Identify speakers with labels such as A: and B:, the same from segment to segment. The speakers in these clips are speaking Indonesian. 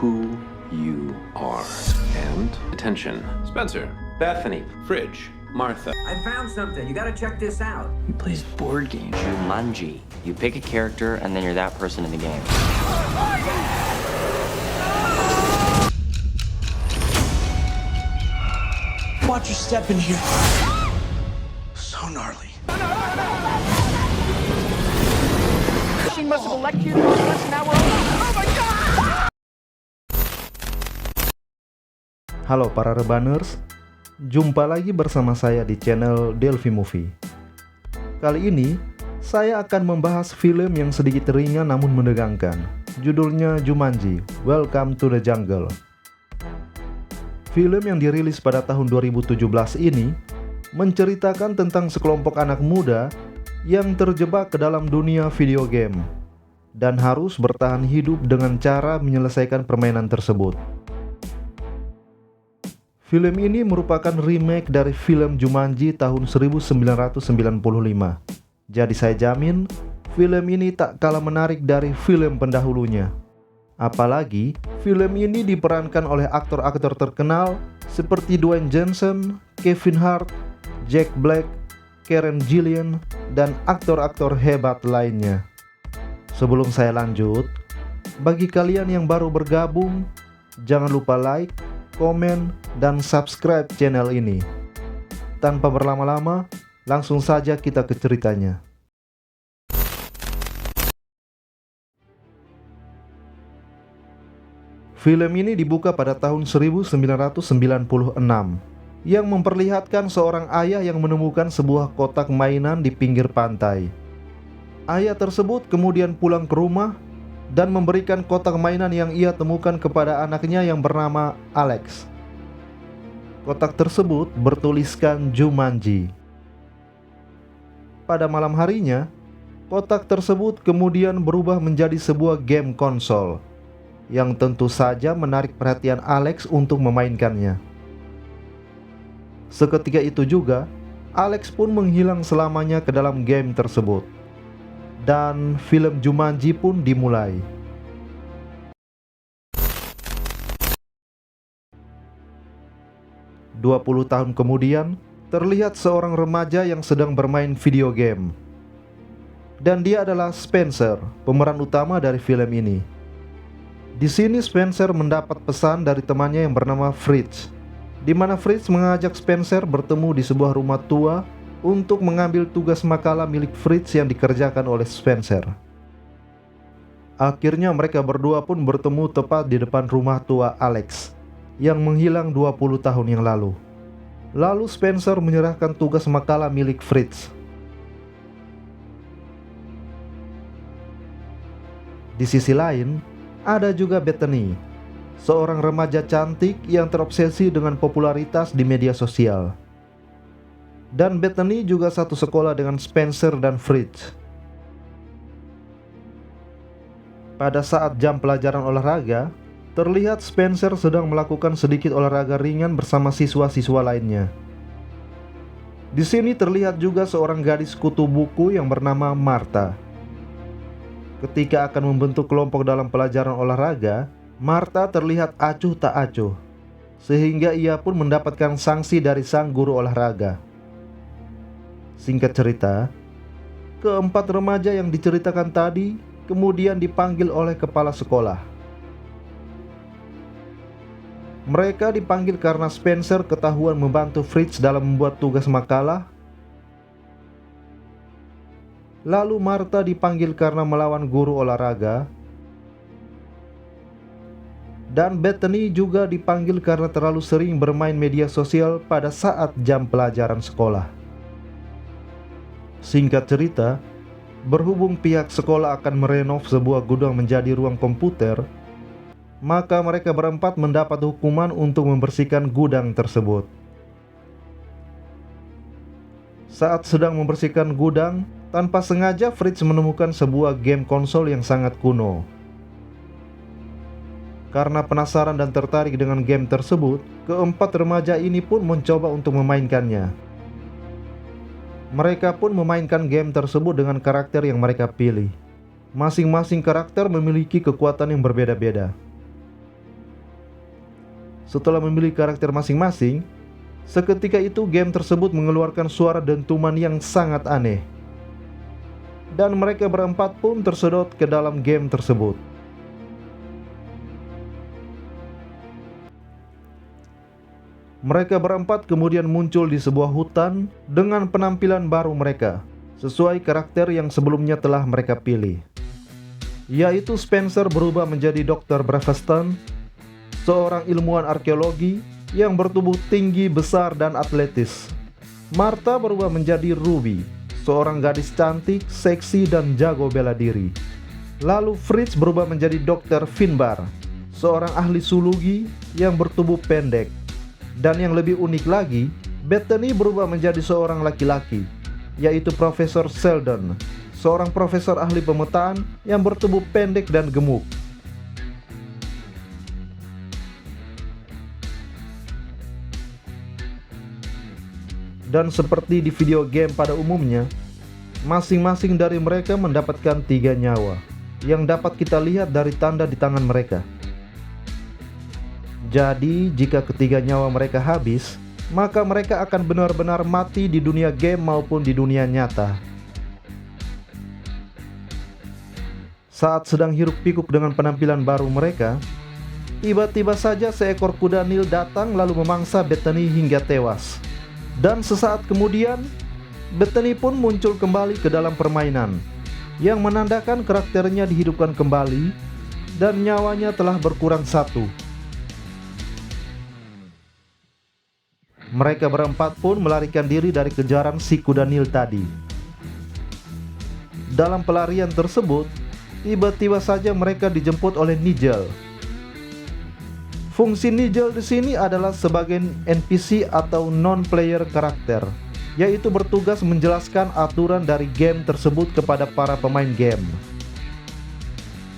A: who you are. And attention, Spencer, Bethany, Fridge, Martha.
B: I found something. You gotta check this out.
C: He plays board games.
D: Jumanji. You pick a character and then you're that person in the game.
E: Watch your step in here. So gnarly.
F: She must have electrocuted all of us, now we're oh my god!
G: Halo para rebaners, jumpa lagi bersama saya di channel Delphi Movie. Kali ini, saya akan membahas film yang sedikit ringan namun menegangkan. Judulnya Jumanji, Welcome to the Jungle. Film yang dirilis pada tahun 2017 ini menceritakan tentang sekelompok anak muda yang terjebak ke dalam dunia video game dan harus bertahan hidup dengan cara menyelesaikan permainan tersebut. Film ini merupakan remake dari film Jumanji tahun 1995. Jadi saya jamin, film ini tak kalah menarik dari film pendahulunya. Apalagi, film ini diperankan oleh aktor-aktor terkenal seperti Dwayne Johnson, Kevin Hart, Jack Black, Karen Gillan, dan aktor-aktor hebat lainnya. Sebelum saya lanjut, bagi kalian yang baru bergabung, jangan lupa like, komen, dan subscribe channel ini. Tanpa berlama-lama, langsung saja kita ke ceritanya. Film ini dibuka pada tahun 1996 yang memperlihatkan seorang ayah yang menemukan sebuah kotak mainan di pinggir pantai. Ayah tersebut kemudian pulang ke rumah dan memberikan kotak mainan yang ia temukan kepada anaknya yang bernama Alex. Kotak tersebut bertuliskan Jumanji. Pada malam harinya, kotak tersebut kemudian berubah menjadi sebuah game konsol yang tentu saja menarik perhatian Alex untuk memainkannya. Seketika itu juga, Alex pun menghilang selamanya ke dalam game tersebut. Dan film Jumanji pun dimulai. "20 tahun kemudian, terlihat seorang remaja yang sedang bermain video game. Dan dia adalah Spencer, pemeran utama dari film ini. Di sini Spencer mendapat pesan dari temannya yang bernama Fritz, di mana Fritz mengajak Spencer bertemu di sebuah rumah tua untuk mengambil tugas makalah milik Fritz yang dikerjakan oleh Spencer. Akhirnya mereka berdua pun bertemu tepat di depan rumah tua Alex yang menghilang 20 tahun yang lalu. Lalu Spencer menyerahkan tugas makalah milik Fritz. Di sisi lain, ada juga Bethany, seorang remaja cantik yang terobsesi dengan popularitas di media sosial. Dan Bethany juga satu sekolah dengan Spencer dan Fritz. Pada saat jam pelajaran olahraga, terlihat Spencer sedang melakukan sedikit olahraga ringan bersama siswa-siswa lainnya. Di sini terlihat juga seorang gadis kutu buku yang bernama Martha. Ketika akan membentuk kelompok dalam pelajaran olahraga, Martha terlihat acuh tak acuh, sehingga ia pun mendapatkan sanksi dari sang guru olahraga. Singkat cerita, keempat remaja yang diceritakan tadi kemudian dipanggil oleh kepala sekolah. Mereka dipanggil karena Spencer ketahuan membantu Fritz dalam membuat tugas makalah. Lalu Martha dipanggil karena melawan guru olahraga. Dan Bethany juga dipanggil karena terlalu sering bermain media sosial pada saat jam pelajaran sekolah. Singkat cerita, berhubung pihak sekolah akan merenov sebuah gudang menjadi ruang komputer, maka mereka berempat mendapat hukuman untuk membersihkan gudang tersebut. Saat sedang membersihkan gudang, tanpa sengaja Fritz menemukan sebuah game konsol yang sangat kuno. Karena penasaran dan tertarik dengan game tersebut, keempat remaja ini pun mencoba untuk memainkannya. Mereka pun memainkan game tersebut dengan karakter yang mereka pilih. Masing-masing karakter memiliki kekuatan yang berbeda-beda. Setelah memilih karakter masing-masing, seketika itu game tersebut mengeluarkan suara dentuman yang sangat aneh. Dan mereka berempat pun tersedot ke dalam game tersebut. Mereka berempat kemudian muncul di sebuah hutan dengan penampilan baru mereka, sesuai karakter yang sebelumnya telah mereka pilih. Yaitu Spencer berubah menjadi Dr. Braveston, seorang ilmuwan arkeologi yang bertubuh tinggi, besar, dan atletis. Martha berubah menjadi Ruby, seorang gadis cantik, seksi, dan jago bela diri. Lalu Fritz berubah menjadi Dr. Finbar, seorang ahli zoologi yang bertubuh pendek. Dan yang lebih unik lagi, Bethany berubah menjadi seorang laki-laki, yaitu Profesor Sheldon, seorang profesor ahli pemetaan yang bertubuh pendek dan gemuk. Dan seperti di video game pada umumnya, masing-masing dari mereka mendapatkan 3 nyawa, yang dapat kita lihat dari tanda di tangan mereka. Jadi, jika ketiga nyawa mereka habis, maka mereka akan benar-benar mati di dunia game maupun di dunia nyata. Saat sedang hiruk-pikuk dengan penampilan baru mereka, tiba-tiba saja seekor kuda Nil datang lalu memangsa Bethany hingga tewas. Dan sesaat kemudian, Bethany pun muncul kembali ke dalam permainan, yang menandakan karakternya dihidupkan kembali dan nyawanya telah berkurang 1. Mereka berempat pun melarikan diri dari kejaran si kuda Nil tadi. Dalam pelarian tersebut, tiba-tiba saja mereka dijemput oleh Nigel. Fungsi Nigel di sini adalah sebagai NPC atau non-player karakter, yaitu bertugas menjelaskan aturan dari game tersebut kepada para pemain game.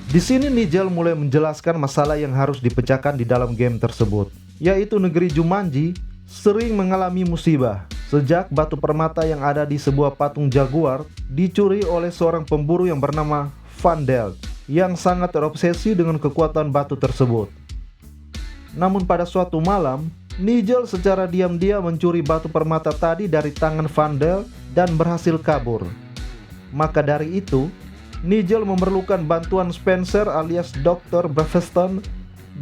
G: Di sini Nigel mulai menjelaskan masalah yang harus dipecahkan di dalam game tersebut, yaitu negeri Jumanji sering mengalami musibah sejak batu permata yang ada di sebuah patung jaguar dicuri oleh seorang pemburu yang bernama Van Delt yang sangat terobsesi dengan kekuatan batu tersebut. Namun pada suatu malam, Nigel secara diam-diam mencuri batu permata tadi dari tangan Van Delt dan berhasil kabur. Maka dari itu, Nigel memerlukan bantuan Spencer alias Dr. Braveston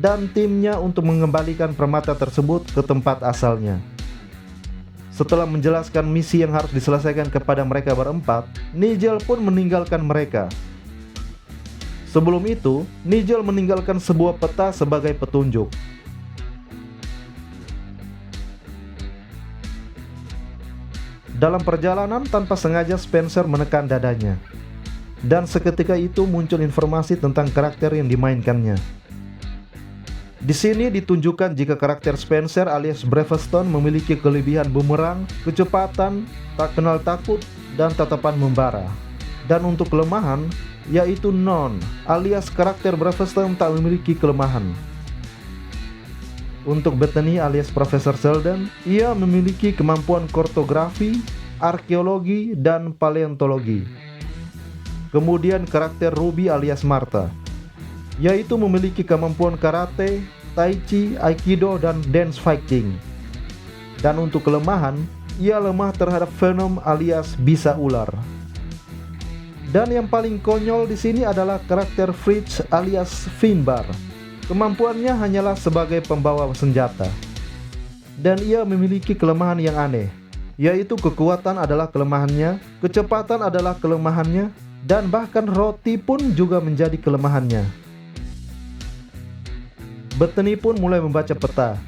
G: dan timnya untuk mengembalikan permata tersebut ke tempat asalnya. Setelah menjelaskan misi yang harus diselesaikan kepada mereka berempat, Nigel pun meninggalkan mereka. Sebelum itu, Nigel meninggalkan sebuah peta sebagai petunjuk. Dalam perjalanan, tanpa sengaja Spencer menekan dadanya. Dan seketika itu muncul informasi tentang karakter yang dimainkannya. Di sini ditunjukkan jika karakter Spencer alias Braveston memiliki kelebihan bumerang, kecepatan, tak kenal takut, dan tatapan membara. Dan untuk kelemahan, yaitu non, alias karakter Braveston tak memiliki kelemahan. Untuk Bethany alias Profesor Sheldon, ia memiliki kemampuan kartografi, arkeologi, dan paleontologi. Kemudian karakter Ruby alias Martha, yaitu memiliki kemampuan karate, tai chi, aikido, dan dance fighting. Dan untuk kelemahan, ia lemah terhadap venom alias bisa ular. Dan yang paling konyol di sini adalah karakter Fritz alias Finbar. Kemampuannya hanyalah sebagai pembawa senjata. Dan ia memiliki kelemahan yang aneh, yaitu kekuatan adalah kelemahannya, kecepatan adalah kelemahannya, dan bahkan roti pun juga menjadi kelemahannya. Bethany pun mulai membaca peta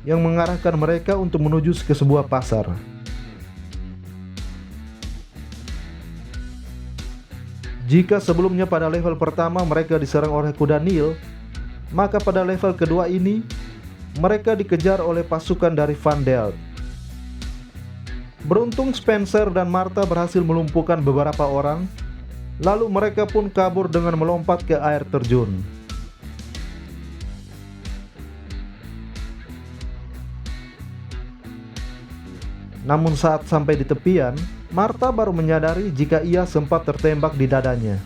G: yang mengarahkan mereka untuk menuju ke sebuah pasar. Jika sebelumnya pada level pertama mereka diserang oleh kuda Nil, maka pada level kedua ini mereka dikejar oleh pasukan dari Van Delt. Beruntung Spencer dan Martha berhasil melumpuhkan beberapa orang, lalu mereka pun kabur dengan melompat ke air terjun. Namun saat sampai di tepian, Martha baru menyadari jika ia sempat tertembak di dadanya.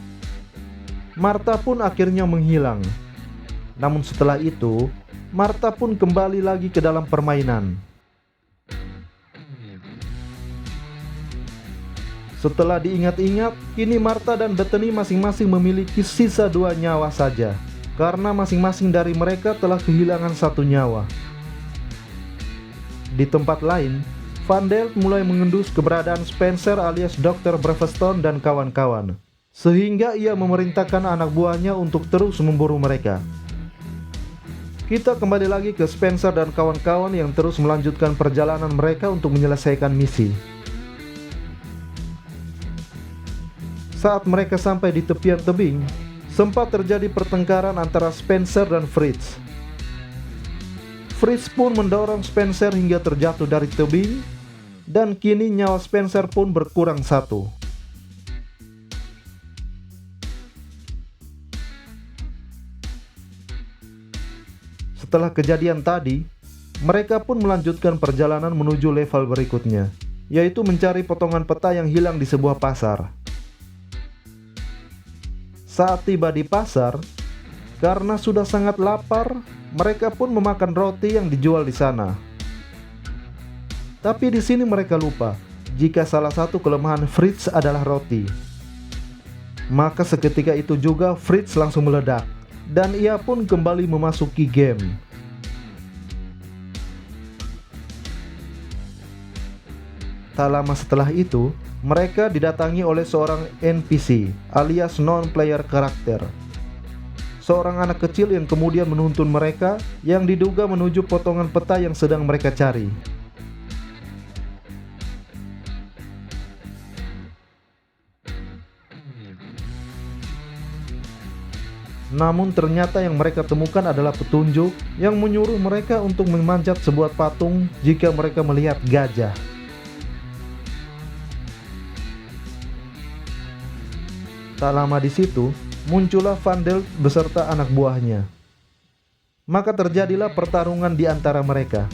G: Martha pun akhirnya menghilang. Namun setelah itu, Martha pun kembali lagi ke dalam permainan. Setelah diingat-ingat, kini Martha dan Bethany masing-masing memiliki sisa 2 nyawa saja, karena masing-masing dari mereka telah kehilangan 1 nyawa. Di tempat lain, Van Delt mulai mengendus keberadaan Spencer alias Dr. Braveston dan kawan-kawan, sehingga ia memerintahkan anak buahnya untuk terus memburu mereka. Kita kembali lagi ke Spencer dan kawan-kawan yang terus melanjutkan perjalanan mereka untuk menyelesaikan misi. Saat mereka sampai di tepian tebing, sempat terjadi pertengkaran antara Spencer dan Fritz. Fritz pun mendorong Spencer hingga terjatuh dari tebing, dan kini nyawa Spencer pun berkurang 1. Setelah kejadian tadi, mereka pun melanjutkan perjalanan menuju level berikutnya, yaitu mencari potongan peta yang hilang di sebuah pasar. Saat tiba di pasar, karena sudah sangat lapar, mereka pun memakan roti yang dijual di sana. Tapi di sini mereka lupa jika salah satu kelemahan Fritz adalah roti. Maka seketika itu juga Fritz langsung meledak, dan ia pun kembali memasuki game. Tak lama setelah itu, mereka didatangi oleh seorang NPC alias non-player karakter. Seorang anak kecil yang kemudian menuntun mereka yang diduga menuju potongan peta yang sedang mereka cari. Namun ternyata yang mereka temukan adalah petunjuk yang menyuruh mereka untuk memanjat sebuah patung jika mereka melihat gajah. Tak lama di situ, muncullah Van Delt beserta anak buahnya. Maka terjadilah pertarungan di antara mereka.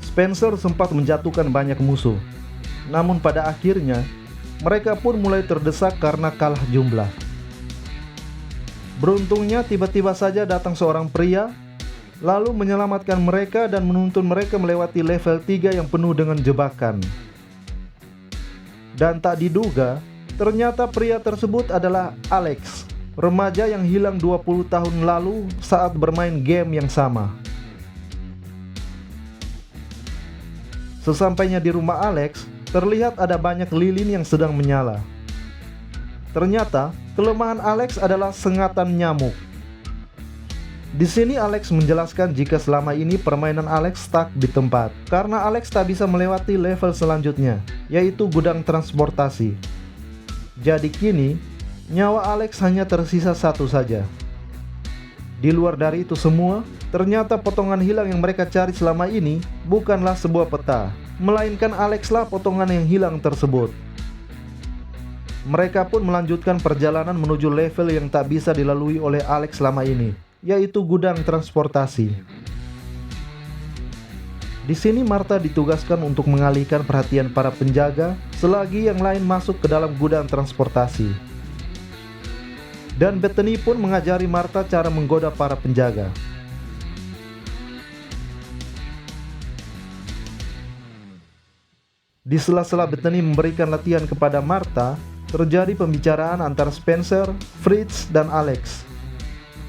G: Spencer sempat menjatuhkan banyak musuh. Namun pada akhirnya, mereka pun mulai terdesak karena kalah jumlah. Beruntungnya tiba-tiba saja datang seorang pria, lalu menyelamatkan mereka dan menuntun mereka melewati level 3 yang penuh dengan jebakan. Dan tak diduga, ternyata pria tersebut adalah Alex, remaja yang hilang 20 tahun lalu saat bermain game yang sama. Sesampainya di rumah Alex, terlihat ada banyak lilin yang sedang menyala. Ternyata, kelemahan Alex adalah sengatan nyamuk. Di sini Alex menjelaskan jika selama ini permainan Alex stuck di tempat karena Alex tak bisa melewati level selanjutnya, yaitu gudang transportasi. Jadi kini, nyawa Alex hanya tersisa 1 saja. Di luar dari itu semua, ternyata potongan hilang yang mereka cari selama ini bukanlah sebuah peta, melainkan Alex lah potongan yang hilang tersebut. Mereka pun melanjutkan perjalanan menuju level yang tak bisa dilalui oleh Alex selama ini, yaitu gudang transportasi. Di sini Martha ditugaskan untuk mengalihkan perhatian para penjaga selagi yang lain masuk ke dalam gudang transportasi. Dan Bethany pun mengajari Martha cara menggoda para penjaga. Di sela-sela Bethany memberikan latihan kepada Martha, terjadi pembicaraan antara Spencer, Fritz, dan Alex.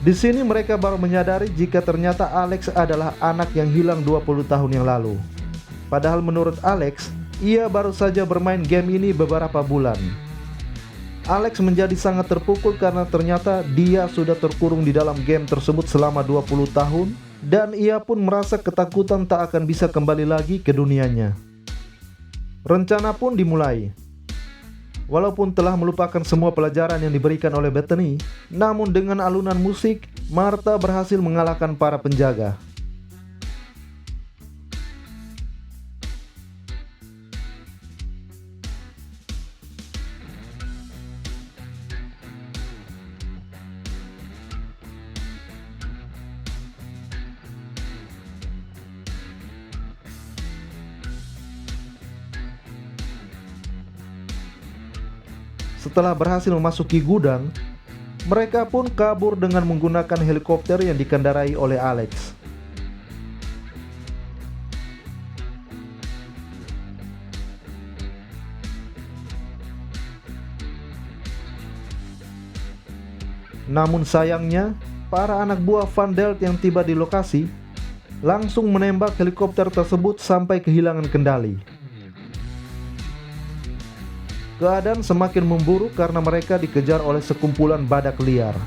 G: Di sini mereka baru menyadari jika ternyata Alex adalah anak yang hilang 20 tahun yang lalu. Padahal menurut Alex, ia baru saja bermain game ini beberapa bulan. Alex menjadi sangat terpukul karena ternyata dia sudah terkurung di dalam game tersebut selama 20 tahun dan ia pun merasa ketakutan tak akan bisa kembali lagi ke dunianya. Rencana pun dimulai. Walaupun telah melupakan semua pelajaran yang diberikan oleh Bethany, namun dengan alunan musik, Martha berhasil mengalahkan para penjaga. Setelah berhasil memasuki gudang, mereka pun kabur dengan menggunakan helikopter yang dikendarai oleh Alex. Namun sayangnya, para anak buah Van Delt yang tiba di lokasi langsung menembak helikopter tersebut sampai kehilangan kendali. Keadaan semakin memburuk karena mereka dikejar oleh sekumpulan badak liar.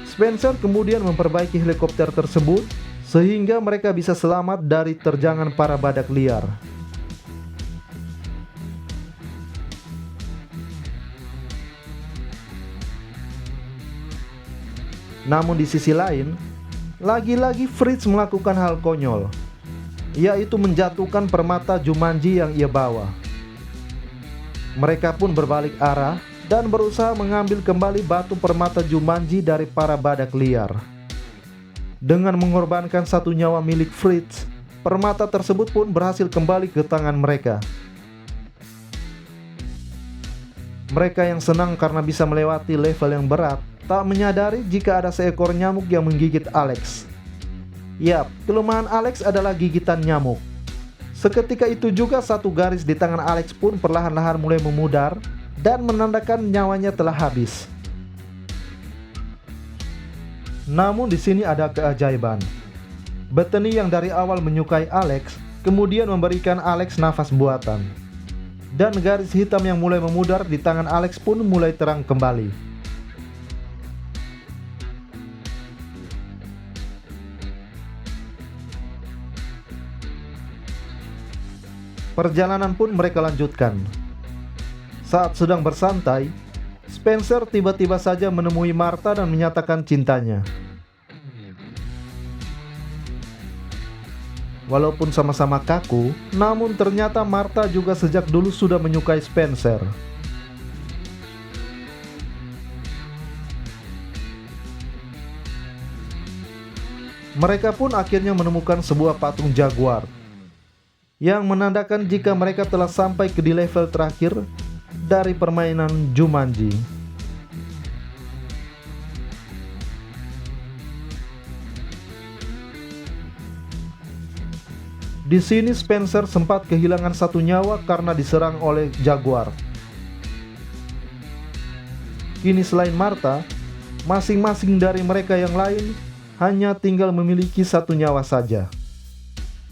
G: Spencer kemudian memperbaiki helikopter tersebut sehingga mereka bisa selamat dari terjangan para badak liar. Namun di sisi lain, lagi-lagi Fritz melakukan hal konyol, yaitu menjatuhkan permata Jumanji yang ia bawa. Mereka pun berbalik arah dan berusaha mengambil kembali batu permata Jumanji dari para badak liar. Dengan mengorbankan satu nyawa milik Fritz, permata tersebut pun berhasil kembali ke tangan mereka. Mereka yang senang karena bisa melewati level yang berat, tak menyadari jika ada seekor nyamuk yang menggigit Alex. Yap, kelemahan Alex adalah gigitan nyamuk. Seketika itu juga satu garis di tangan Alex pun perlahan-lahan mulai memudar dan menandakan nyawanya telah habis. Namun di sini ada keajaiban. Bethany yang dari awal menyukai Alex, kemudian memberikan Alex nafas buatan. Dan garis hitam yang mulai memudar di tangan Alex pun mulai terang kembali. Perjalanan pun mereka lanjutkan. Saat sedang bersantai, Spencer tiba-tiba saja menemui Martha dan menyatakan cintanya. Walaupun sama-sama kaku, namun ternyata Martha juga sejak dulu sudah menyukai Spencer. Mereka pun akhirnya menemukan sebuah patung jaguar yang menandakan jika mereka telah sampai ke di level terakhir dari permainan Jumanji. Di sini Spencer sempat kehilangan satu nyawa karena diserang oleh jaguar. Kini selain Martha, masing-masing dari mereka yang lain hanya tinggal memiliki satu nyawa saja.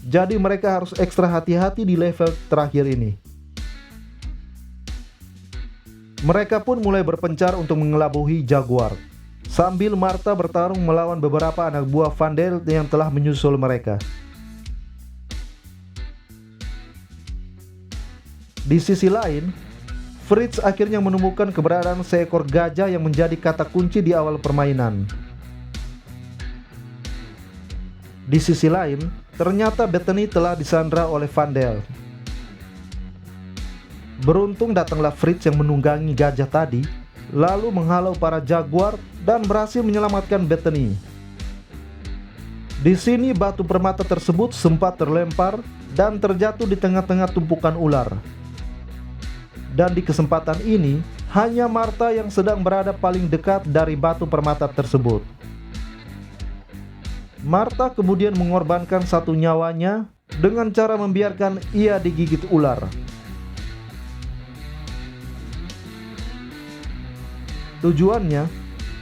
G: Jadi mereka harus ekstra hati-hati di level terakhir ini. Mereka pun mulai berpencar untuk mengelabui jaguar, sambil Martha bertarung melawan beberapa anak buah Van Delt yang telah menyusul mereka. Di sisi lain, Fritz akhirnya menemukan keberadaan seekor gajah yang menjadi kata kunci di awal permainan. Di sisi lain, ternyata Bethany telah disandra oleh Van Delt. Beruntung datanglah Fritz yang menunggangi gajah tadi, lalu menghalau para jaguar dan berhasil menyelamatkan Bethany. Di sini batu permata tersebut sempat terlempar dan terjatuh di tengah-tengah tumpukan ular. Dan di kesempatan ini, hanya Martha yang sedang berada paling dekat dari batu permata tersebut. Martha kemudian mengorbankan satu nyawanya dengan cara membiarkan ia digigit ular. Tujuannya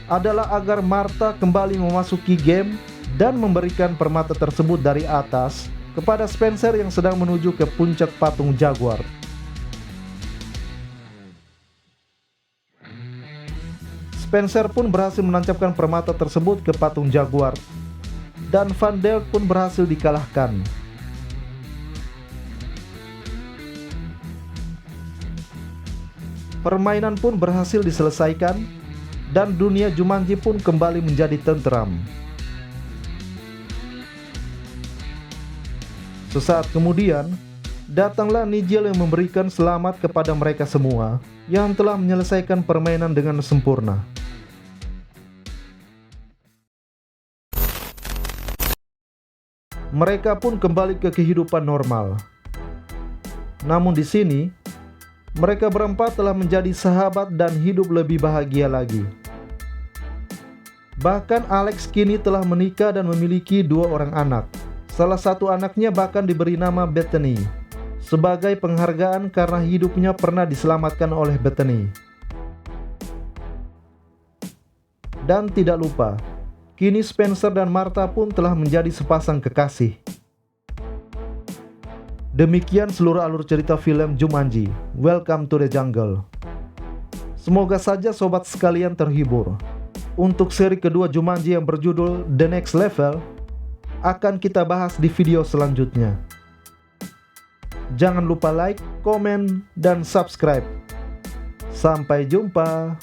G: adalah agar Martha kembali memasuki game dan memberikan permata tersebut dari atas kepada Spencer yang sedang menuju ke puncak patung jaguar. Spencer pun berhasil menancapkan permata tersebut ke patung jaguar, dan Van Delt pun berhasil dikalahkan. Permainan pun berhasil diselesaikan, dan dunia Jumanji pun kembali menjadi tentram. Sesaat kemudian, datanglah Nigel yang memberikan selamat kepada mereka semua yang telah menyelesaikan permainan dengan sempurna. mereka pun kembali ke kehidupan normal. Namun di sini, mereka berempat telah menjadi sahabat dan hidup lebih bahagia lagi. Bahkan Alex kini telah menikah dan memiliki 2 orang anak. Salah satu anaknya bahkan diberi nama Bethany, sebagai penghargaan karena hidupnya pernah diselamatkan oleh Bethany. Dan tidak lupa, kini Spencer dan Martha pun telah menjadi sepasang kekasih. Demikian seluruh alur cerita film Jumanji, Welcome to the Jungle. Semoga saja sobat sekalian terhibur. Untuk seri kedua Jumanji yang berjudul The Next Level, akan kita bahas di video selanjutnya. Jangan lupa like, komen, dan subscribe. Sampai jumpa.